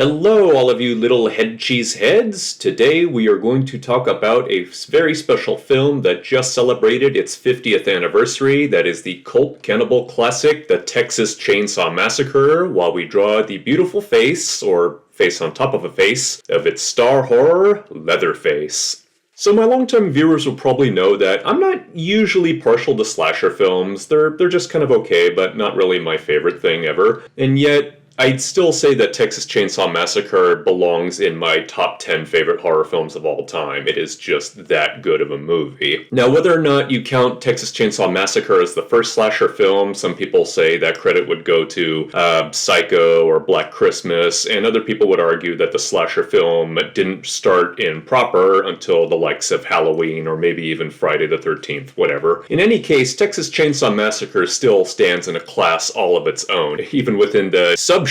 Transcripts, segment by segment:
Hello, all of you little head cheese heads. Today we are going to talk about a very special film that just celebrated its 50th anniversary. That is the cult cannibal classic, The Texas Chainsaw Massacre, while we draw the beautiful face, or face on top of a face, of its star horror, Leatherface. So my long-time viewers will probably know that I'm not usually partial to slasher films. They're just kind of okay, but not really my favorite thing ever. And yet, I'd still say that Texas Chainsaw Massacre belongs in my top 10 favorite horror films of all time. It is just that good of a movie. Now, whether or not you count Texas Chainsaw Massacre as the first slasher film, some people say that credit would go to Psycho or Black Christmas, and other people would argue that the slasher film didn't start in proper until the likes of Halloween or maybe even Friday the 13th, whatever. In any case, Texas Chainsaw Massacre still stands in a class all of its own, even within the subgenre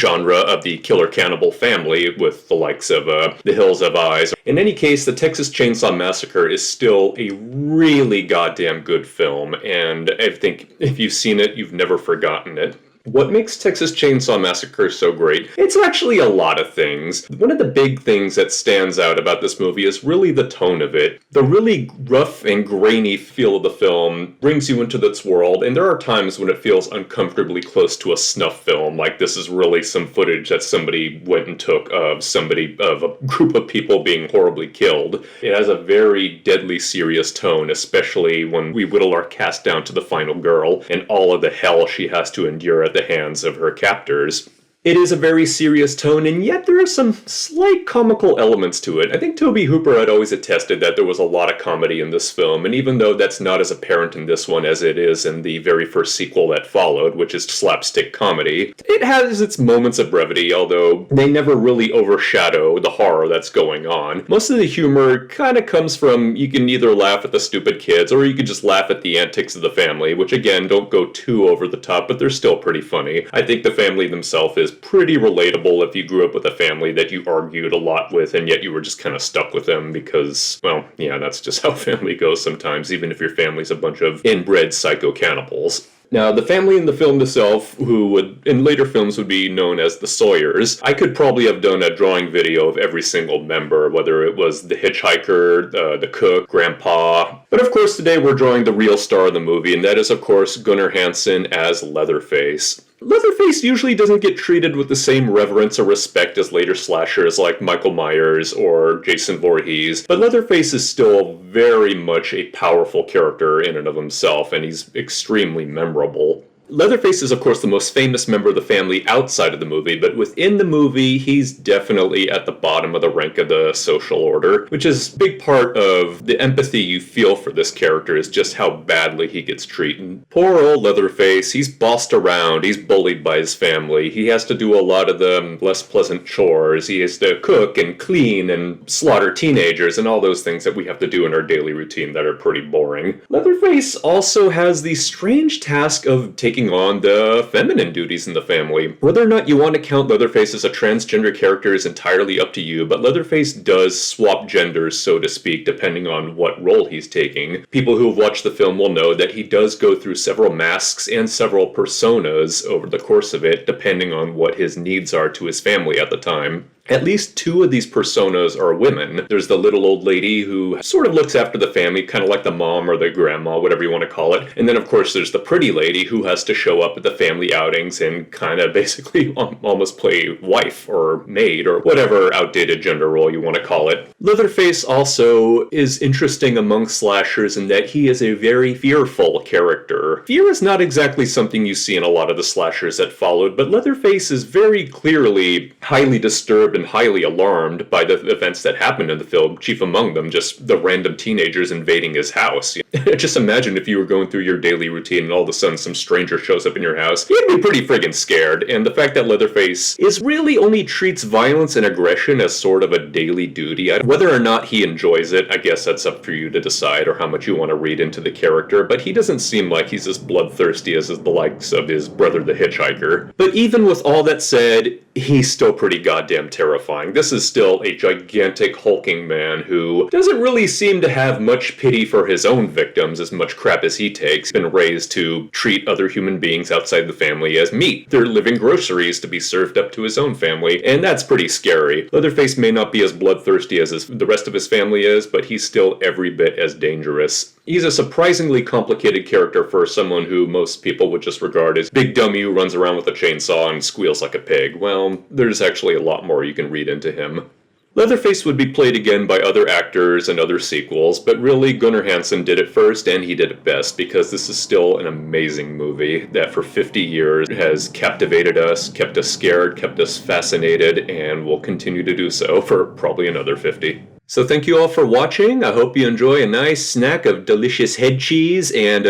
of the killer cannibal family with the likes of The Hills Have Eyes. In any case, the Texas Chainsaw Massacre is still a really goddamn good film, and I think if you've seen it, you've never forgotten it. What makes Texas Chainsaw Massacre so great? It's actually a lot of things. One of the big things that stands out about this movie is really the tone of it. The really rough and grainy feel of the film brings you into its world, and there are times when it feels uncomfortably close to a snuff film, like this is really some footage that somebody went and took of a group of people being horribly killed. It has a very deadly serious tone, especially when we whittle our cast down to the final girl and all of the hell she has to endure at the hands of her captors. It is a very serious tone, and yet there are some slight comical elements to it. I think Tobe Hooper had always attested that there was a lot of comedy in this film, and even though that's not as apparent in this one as it is in the very first sequel that followed, which is slapstick comedy, it has its moments of brevity, although they never really overshadow the horror that's going on. Most of the humor kind of comes from, you can either laugh at the stupid kids, or you can just laugh at the antics of the family, which again, don't go too over the top, but they're still pretty funny. I think the family themselves is pretty relatable if you grew up with a family that you argued a lot with and yet you were just kind of stuck with them because, well, yeah, that's just how family goes sometimes, even if your family's a bunch of inbred psycho cannibals. Now, the family in the film itself, who would, in later films, would be known as the Sawyers, I could probably have done a drawing video of every single member, whether it was the hitchhiker, the cook, grandpa. But of course, today we're drawing the real star of the movie, and that is, of course, Gunnar Hansen as Leatherface. Leatherface usually doesn't get treated with the same reverence or respect as later slashers like Michael Myers or Jason Voorhees, but Leatherface is still very much a powerful character in and of himself, and he's extremely memorable. Leatherface is, of course, the most famous member of the family outside of the movie, but within the movie, he's definitely at the bottom of the rank of the social order, which is a big part of the empathy you feel for this character is just how badly he gets treated. Poor old Leatherface, he's bossed around, he's bullied by his family, he has to do a lot of the less pleasant chores, he has to cook and clean and slaughter teenagers and all those things that we have to do in our daily routine that are pretty boring. Leatherface also has the strange task of taking on the feminine duties in the family. Whether or not you want to count Leatherface as a transgender character is entirely up to you, but Leatherface does swap genders, so to speak, depending on what role he's taking. People who have watched the film will know that he does go through several masks and several personas over the course of it, depending on what his needs are to his family at the time. At least two of these personas are women. There's the little old lady who sort of looks after the family, kind of like the mom or the grandma, whatever you want to call it. And then, of course, there's the pretty lady who has to show up at the family outings and kind of basically almost play wife or maid or whatever outdated gender role you want to call it. Leatherface also is interesting among slashers in that he is a very fearful character. Fear is not exactly something you see in a lot of the slashers that followed, but Leatherface is very clearly highly disturbed and highly alarmed by the events that happened in the film, chief among them just the random teenagers invading his house. Just imagine if you were going through your daily routine and all of a sudden some stranger shows up in your house. You'd be pretty friggin' scared, and the fact that Leatherface really only treats violence and aggression as sort of a daily duty. Whether or not he enjoys it, I guess that's up for you to decide, or how much you want to read into the character, but he doesn't seem like he's as bloodthirsty as the likes of his brother the hitchhiker. But even with all that said, he's still pretty goddamn terrifying. This is still a gigantic hulking man who doesn't really seem to have much pity for his own victims, as much crap as he takes. Been raised to treat other human beings outside the family as meat. They're living groceries to be served up to his own family, and that's pretty scary. Leatherface may not be as bloodthirsty as the rest of his family is, but he's still every bit as dangerous. He's a surprisingly complicated character for someone who most people would just regard as big dummy who runs around with a chainsaw and squeals like a pig. Well, there's actually a lot more you can read into him. Leatherface would be played again by other actors and other sequels, but really Gunnar Hansen did it first, and he did it best, because this is still an amazing movie that for 50 years has captivated us, kept us scared, kept us fascinated, and will continue to do so for probably another 50. So thank you all for watching. I hope you enjoy a nice snack of delicious head cheese and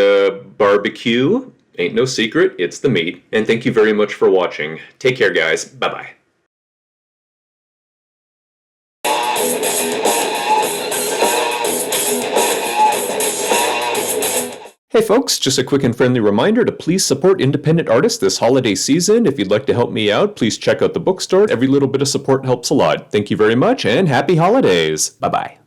barbecue. Ain't no secret, it's the meat. And thank you very much for watching. Take care, guys. Bye-bye. Hey folks, just a quick and friendly reminder to please support independent artists this holiday season. If you'd like to help me out, please check out the bookstore. Every little bit of support helps a lot. Thank you very much, and happy holidays! Bye-bye.